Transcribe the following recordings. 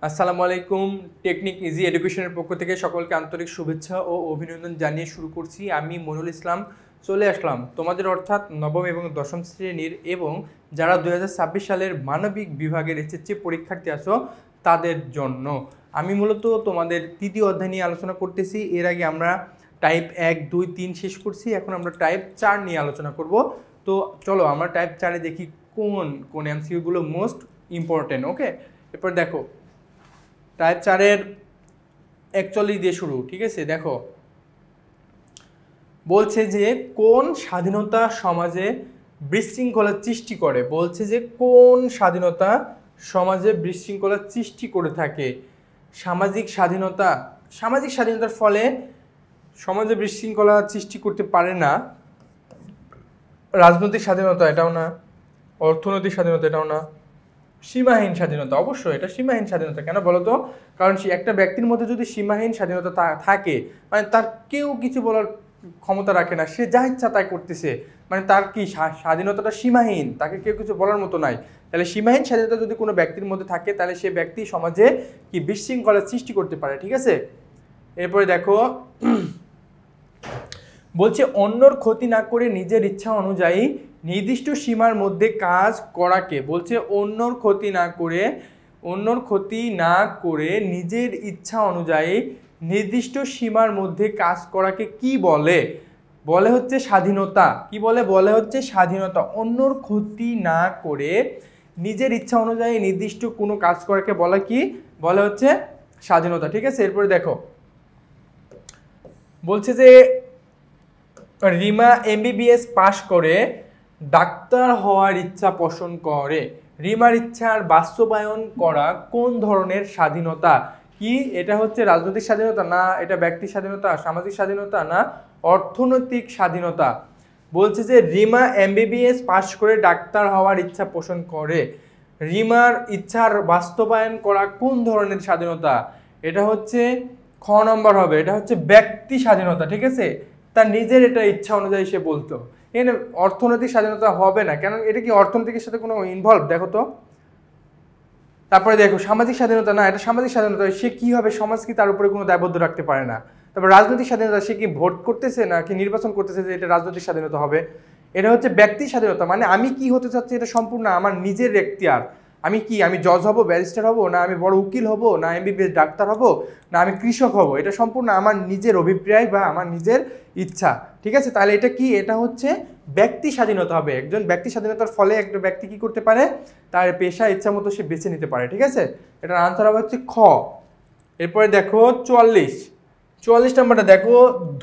আসসালামু আলাইকুম। Technique easy এডুকেশনের পক্ষ থেকে সকলকে আন্তরিক শুভেচ্ছা ও অভিনন্দন জানিয়ে শুরু করছি। আমি মনুল ইসলাম চলে আসলাম তোমাদের অর্থাৎ নবম এবং দশম শ্রেণীর এবং যারা 2026 সালের মানবিক বিভাগের এসএসসি পরীক্ষার্থী আছো তাদের জন্য। আমি মূলত তোমাদের তৃতীয় অধ্যায় নিয়ে আলোচনা করতেছি। এর আগে আমরা টাইপ 1, 2, 3 শেষ করছি, এখন আমরা টাইপ 4 নিয়ে আলোচনা করব। তো চলো আমরা টাইপ 4-এ দেখি কোন কোন এমসিকিউগুলো মোস্ট ইম্পর্টেন্ট। ওকে, এরপর দেখো টাইপ 4-এর 41 দিয়ে শুরু। ঠিক আছে, দেখো বলছে যে কোন স্বাধীনতা সমাজে বিশৃঙ্খলা সৃষ্টি করে। বলছে যে কোন স্বাধীনতা সমাজে বিশৃঙ্খলা সৃষ্টি করে থাকে। সামাজিক স্বাধীনতা। সামাজিক স্বাধীনতার ফলে সমাজে বিশৃঙ্খলা সৃষ্টি করতে পারে না। রাজনৈতিক স্বাধীনতা এটাও না, অর্থনৈতিক স্বাধীনতা এটাও না, সীমাহীন স্বাধীনতা। অবশ্যই এটা সীমাহীন স্বাধীনতা। কেন বলো তো? কারণ একটা ব্যক্তির মধ্যে যদি সীমাহীন স্বাধীনতা থাকে, মানে তার কেউ কিছু বলার ক্ষমতা রাখে না, সে যা ইচ্ছা তাই করতেছে, মানে তার কি স্বাধীনতাটা সীমাহীন, তাকে কেউ কিছু বলার মতো নাই। তাহলে সীমাহীন স্বাধীনতা যদি কোনো ব্যক্তির মধ্যে থাকে তাহলে সে ব্যক্তি সমাজে কি বিশৃঙ্খলার সৃষ্টি করতে পারে। ঠিক আছে, এরপরে দেখো বলছে অন্যর ক্ষতি না করে নিজের ইচ্ছা অনুযায়ী নির্দিষ্ট সীমার মধ্যে কাজ করাকে। বলছে অন্যর ক্ষতি না করে নিজের ইচ্ছা অনুযায়ী নির্দিষ্ট সীমার মধ্যে কাজ করাকে কি বলে? বলে হচ্ছে স্বাধীনতা। কি বলে? বলে হচ্ছে স্বাধীনতা। অন্যর ক্ষতি না করে নিজের ইচ্ছা অনুযায়ী নির্দিষ্ট কোনো কাজ করাকে বলে কি? বলে হচ্ছে স্বাধীনতা। ঠিক আছে, এরপরে দেখো বলছে যে রিমা এমবিবিএস পাশ করে ডাক্তার হওয়ার ইচ্ছা পোষণ করে। রিমার ইচ্ছার বাস্তবায়ন করা কোন ধরনের স্বাধীনতা? কি এটা হচ্ছে রাজনৈতিক স্বাধীনতা না, এটা ব্যক্তি স্বাধীনতা, সামাজিক স্বাধীনতা না অর্থনৈতিক স্বাধীনতা? বলছে যে রিমা এমবিবিএস পাশ করে ডাক্তার হওয়ার ইচ্ছা পোষণ করে। রিমার ইচ্ছার বাস্তবায়ন করা কোন ধরনের স্বাধীনতা? এটা হচ্ছে খ নম্বর হবে, এটা হচ্ছে ব্যক্তি স্বাধীনতা। ঠিক আছে, তার নিজের এটা ইচ্ছা অনুযায়ী সে বলতো। এখানে অর্থনৈতিক স্বাধীনতা হবে না, কারণ এটা কি অর্থনৈতিকের সাথে কোনো ইনভলভ? দেখো তো। তারপরে দেখো সামাজিক স্বাধীনতা না, এটা সামাজিক স্বাধীনতা, সে কি হবে, সমাজ কি তার উপরে কোনো দায়বদ্ধ রাখতে পারে না। তারপর রাজনৈতিক স্বাধীনতা, সে কি ভোট করতেছে না কি নির্বাচন করতেছে যে এটা রাজনৈতিক স্বাধীনতা হবে। এটা হচ্ছে ব্যক্তি স্বাধীনতা, মানে আমি কি হতে চাচ্ছি এটা সম্পূর্ণ আমার নিজের এখতিয়ার। আমি কি, আমি জজ হব, ব্যারিস্টার হব, না আমি বড় উকিল হব, না এমবিবিএস ডাক্তার হব, না আমি কৃষক হব, এটা সম্পূর্ণ আমার নিজের অভিপ্রায় বা আমার নিজের ইচ্ছা। ঠিক আছে, তাহলে এটা কি? এটা হচ্ছে ব্যক্তি স্বাধীনতা হবে। একজন ব্যক্তি স্বাধীনতার ফলে একটা ব্যক্তি কি করতে পারে? তার পেশা ইচ্ছা মতো সে বেছে নিতে পারে। ঠিক আছে, এটার আনসার হবে হচ্ছে খ। এরপরে দেখো 44 নাম্বারটা দেখো,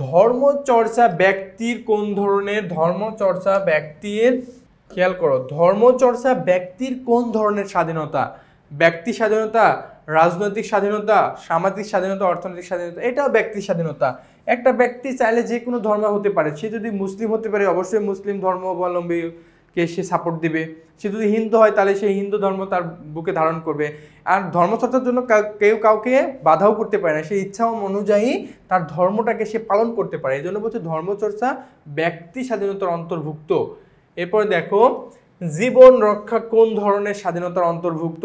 ধর্মচর্চা ব্যক্তির কোন ধরনের? ধর্মচর্চা ব্যক্তির, খেয়াল করো, ধর্মচর্চা ব্যক্তির কোন ধরনের স্বাধীনতা? ব্যক্তি স্বাধীনতা, রাজনৈতিক স্বাধীনতা, সামাজিক স্বাধীনতা, অর্থনৈতিক স্বাধীনতা? এটাও ব্যক্তি স্বাধীনতা। একটা ব্যক্তি চাইলে যে কোনো ধর্ম হতে পারে। সে যদি মুসলিম হতে পারে, অবশ্যই মুসলিম ধর্মাবলম্বীকে সে সাপোর্ট দিবে। সে যদি হিন্দু হয় তাহলে সে হিন্দু ধর্ম তার বুকে ধারণ করবে। আর ধর্মচর্চার জন্য কেউ কাউকে বাধাও করতে পারে না, সেই ইচ্ছা অনুযায়ী তার ধর্মটাকে সে পালন করতে পারে। এই জন্য বলছে ধর্মচর্চা ব্যক্তি স্বাধীনতার অন্তর্ভুক্ত। এরপরে দেখো জীবন রক্ষা কোন ধরনের স্বাধীনতার অন্তর্ভুক্ত?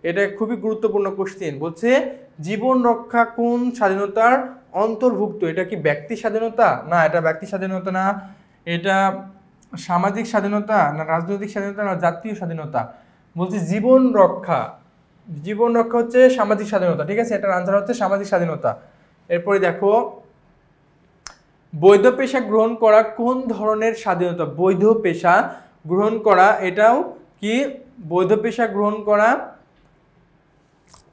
এটা খুবই গুরুত্বপূর্ণ কোশ্চেন। বলছে জীবন রক্ষা কোন স্বাধীনতার অন্তর্ভুক্ত? এটা কি ব্যক্তি স্বাধীনতা? না, এটা ব্যক্তি স্বাধীনতা না। এটা সামাজিক স্বাধীনতা না, রাজনৈতিক স্বাধীনতা না, জাতীয় স্বাধীনতা? বলছে জীবন রক্ষা। জীবন রক্ষা হচ্ছে সামাজিক স্বাধীনতা। ঠিক আছে, এটার আনসার হচ্ছে সামাজিক স্বাধীনতা। এরপরে দেখো বৈধ পেশা গ্রহণ করা কোন ধরনের স্বাধীনতা? বৈধ পেশা গ্রহণ করা, এটাও কি? বৈধ পেশা গ্রহণ করা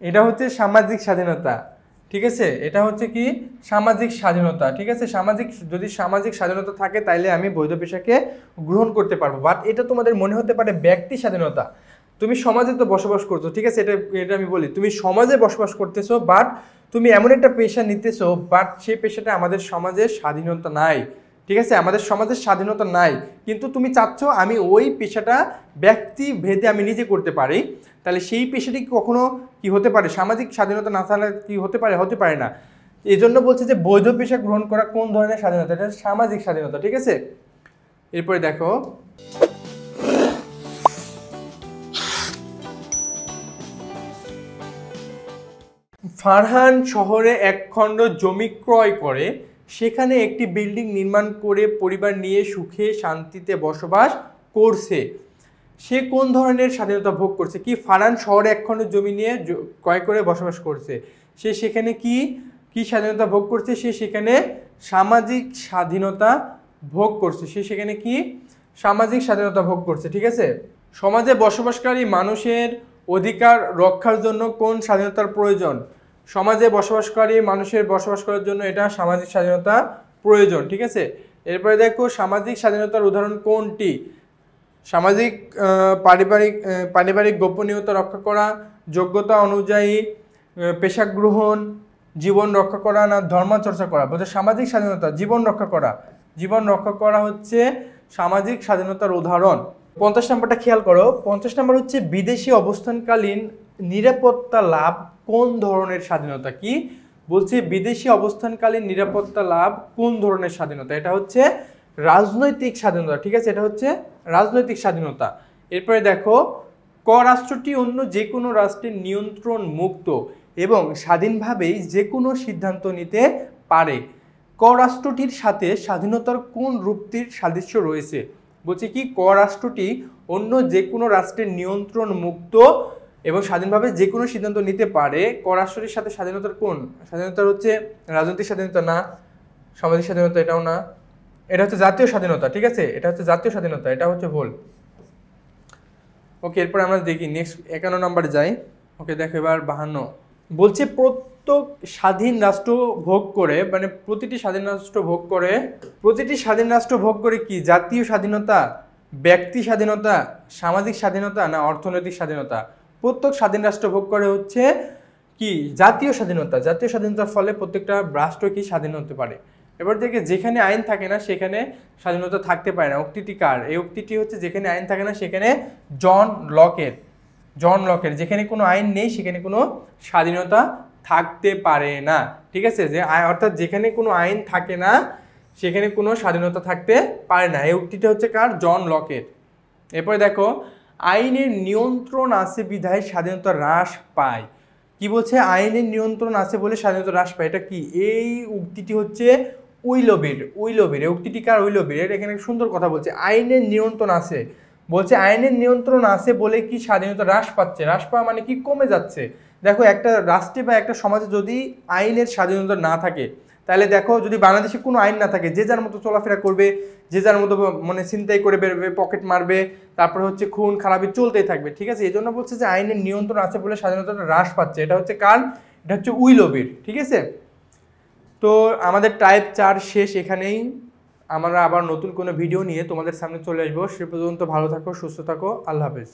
এটা হচ্ছে সামাজিক স্বাধীনতা। ঠিক আছে, এটা হচ্ছে কি? সামাজিক স্বাধীনতা। ঠিক আছে, যদি সামাজিক স্বাধীনতা থাকে তাইলে আমি বৈধ পেশাকে গ্রহণ করতে পারবো। বাট এটা তোমাদের মনে হতে পারে ব্যক্তি স্বাধীনতা। তুমি সমাজে তো বসবাস করছো, ঠিক আছে, এটা আমি বলি, তুমি সমাজে বসবাস করতেছো, বাট তুমি এমন একটা পেশা নিতেছো, বাট সেই পেশাটা আমাদের সমাজের স্বাধীনতা নাই। ঠিক আছে, আমাদের সমাজের স্বাধীনতা নাই, কিন্তু তুমি চাচ্ছ আমি ওই পেশাটা ব্যক্তি ভেদে আমি নিজে করতে পারি। তাহলে সেই পেশাটি কখনো কি হতে পারে? সামাজিক স্বাধীনতা না থাকলে কি হতে পারে? হতে পারে না। এই জন্য বলছে যে বৈধ পেশা গ্রহণ করা কোন ধরনের স্বাধীনতা? এটা সামাজিক স্বাধীনতা। ঠিক আছে, এরপরে দেখো ফারহান শহরে এক খণ্ড জমি ক্রয় করে সেখানে একটি বিল্ডিং নির্মাণ করে পরিবার নিয়ে সুখে শান্তিতে বসবাস করছে। সে কোন ধরনের স্বাধীনতা ভোগ করছে? কি ফারহান শহরে এক খণ্ড জমি নিয়ে ক্রয় করে বসবাস করছে, সে সেখানে কি কি স্বাধীনতা ভোগ করছে? সে সেখানে সামাজিক স্বাধীনতা ভোগ করছে। সে সেখানে কি সামাজিক স্বাধীনতা ভোগ করছে। ঠিক আছে। সমাজে বসবাসকারী মানুষের অধিকার রক্ষার জন্য কোন স্বাধীনতার প্রয়োজন? সমাজে বসবাসকারী মানুষের বসবাস করার জন্য এটা সামাজিক স্বাধীনতা প্রয়োজন। ঠিক আছে। এরপরে দেখো সামাজিক স্বাধীনতার উদাহরণ কোনটি? সামাজিক পারিবারিক গোপনীয়তা রক্ষা করা, যোগ্যতা অনুযায়ী পেশা গ্রহণ, জীবন রক্ষা করা, না ধর্মচর্চা করা? বলছে সামাজিক স্বাধীনতা জীবন রক্ষা করা। জীবন রক্ষা করা হচ্ছে সামাজিক স্বাধীনতার উদাহরণ। 50 নম্বরটা খেয়াল করো। 50 নম্বর হচ্ছে বিদেশি অবস্থানকালীন নিরাপত্তা লাভ কোন ধরনের স্বাধীনতা? কি বলছে? বিদেশি অবস্থানকালীন নিরাপত্তা লাভ কোন ধরনের স্বাধীনতা? এটা হচ্ছে রাজনৈতিক স্বাধীনতা। ঠিক আছে, এটা হচ্ছে রাজনৈতিক স্বাধীনতা। এরপরে দেখো ক রাষ্ট্রটি অন্য যে কোনো রাষ্ট্রের নিয়ন্ত্রণ মুক্ত এবং স্বাধীনভাবেই যে কোনো সিদ্ধান্ত নিতে পারে। ক রাষ্ট্রটির সাথে স্বাধীনতার কোন রূপটির সাদৃশ্য রয়েছে? বলছে কি ক রাষ্ট্রটি অন্য যে কোনো রাষ্ট্রের নিয়ন্ত্রণ মুক্ত এবং স্বাধীনভাবে যে কোনো সিদ্ধান্ত নিতে পারে। ক রাষ্ট্রটির সাথে স্বাধীনতার কোন স্বাধীনতার হচ্ছে রাজনৈতিক স্বাধীনতা না, সামাজিক স্বাধীনতা এটাও না, এটা হচ্ছে জাতীয় স্বাধীনতা। ঠিক আছে, এটা হচ্ছে জাতীয় স্বাধীনতা, এটা হচ্ছে ভুল। ওকে, এরপর আমরা দেখি নেক্সট 51 নম্বরে যাই। ওকে দেখো এবার 52 বলছে প্রত্যেক স্বাধীন রাষ্ট্র ভোগ করে, মানে প্রতিটি স্বাধীন রাষ্ট্র ভোগ করে কি জাতীয় স্বাধীনতা, ব্যক্তি স্বাধীনতা, সামাজিক স্বাধীনতা, না অর্থনৈতিক স্বাধীনতা? প্রত্যেক স্বাধীন রাষ্ট্র ভোগ করে হচ্ছে কি জাতীয় স্বাধীনতা। জাতীয় স্বাধীনতার ফলে প্রত্যেকটা রাষ্ট্র কি স্বাধীন হতে পারে। এবার দেখে যেখানে আইন থাকে না সেখানে স্বাধীনতা থাকতে পারে না। উক্তিটি কার? এই উক্তিটি হচ্ছে যেখানে আইন থাকে না সেখানে জন লকের। যেখানে কোনো আইন নেই সেখানে কোনো স্বাধীনতা থাকতে পারে না। ঠিক আছে, যে অর্থাৎ যেখানে কোনো আইন থাকে না সেখানে কোনো স্বাধীনতা থাকতে পারে না। এই উক্তিটা হচ্ছে কার? জন লকের। এরপরে দেখো আইনের নিয়ন্ত্রণ আছে বিধায় স্বাধীনতা হ্রাস পায়। কি বলছে? আইনের নিয়ন্ত্রণ আছে বলে স্বাধীনতা হ্রাস পায়। এটা কি? এই উক্তিটি হচ্ছে উইলবির। এই উক্তিটি কার? উইলবির। এখানে সুন্দর কথা বলছে, আইনের নিয়ন্ত্রণ আছে। বলছে আইনের নিয়ন্ত্রণ আছে বলে কি স্বাধীনতা হ্রাস পাচ্ছে? হ্রাস পাওয়া মানে কি কমে যাচ্ছে। দেখো একটা রাষ্ট্রে বা একটা সমাজে যদি আইনের স্বাধীনতা না থাকে তাহলে দেখো যদি বাংলাদেশে কোনো আইন না থাকে, যে যার মতো চলাফেরা করবে, যে যার মতো মানে ছিনতাই করে বেরোবে, পকেট মারবে, তারপরে হচ্ছে খুন খারাপি চলতেই থাকবে। ঠিক আছে, এই জন্য বলছে যে আইনের নিয়ন্ত্রণ আছে বলে স্বাধীনতাটা হ্রাস পাচ্ছে। এটা হচ্ছে কার? এটা হচ্ছে উইলবির। ঠিক আছে, তো আমাদের টাইপ 4 শেষ এখানেই। আমরা আবার নতুন কোনো ভিডিও নিয়ে তোমাদের সামনে চলে আসবো। সে পর্যন্ত ভালো থাকো, সুস্থ থাকো, আল্লাহ হাফেজ।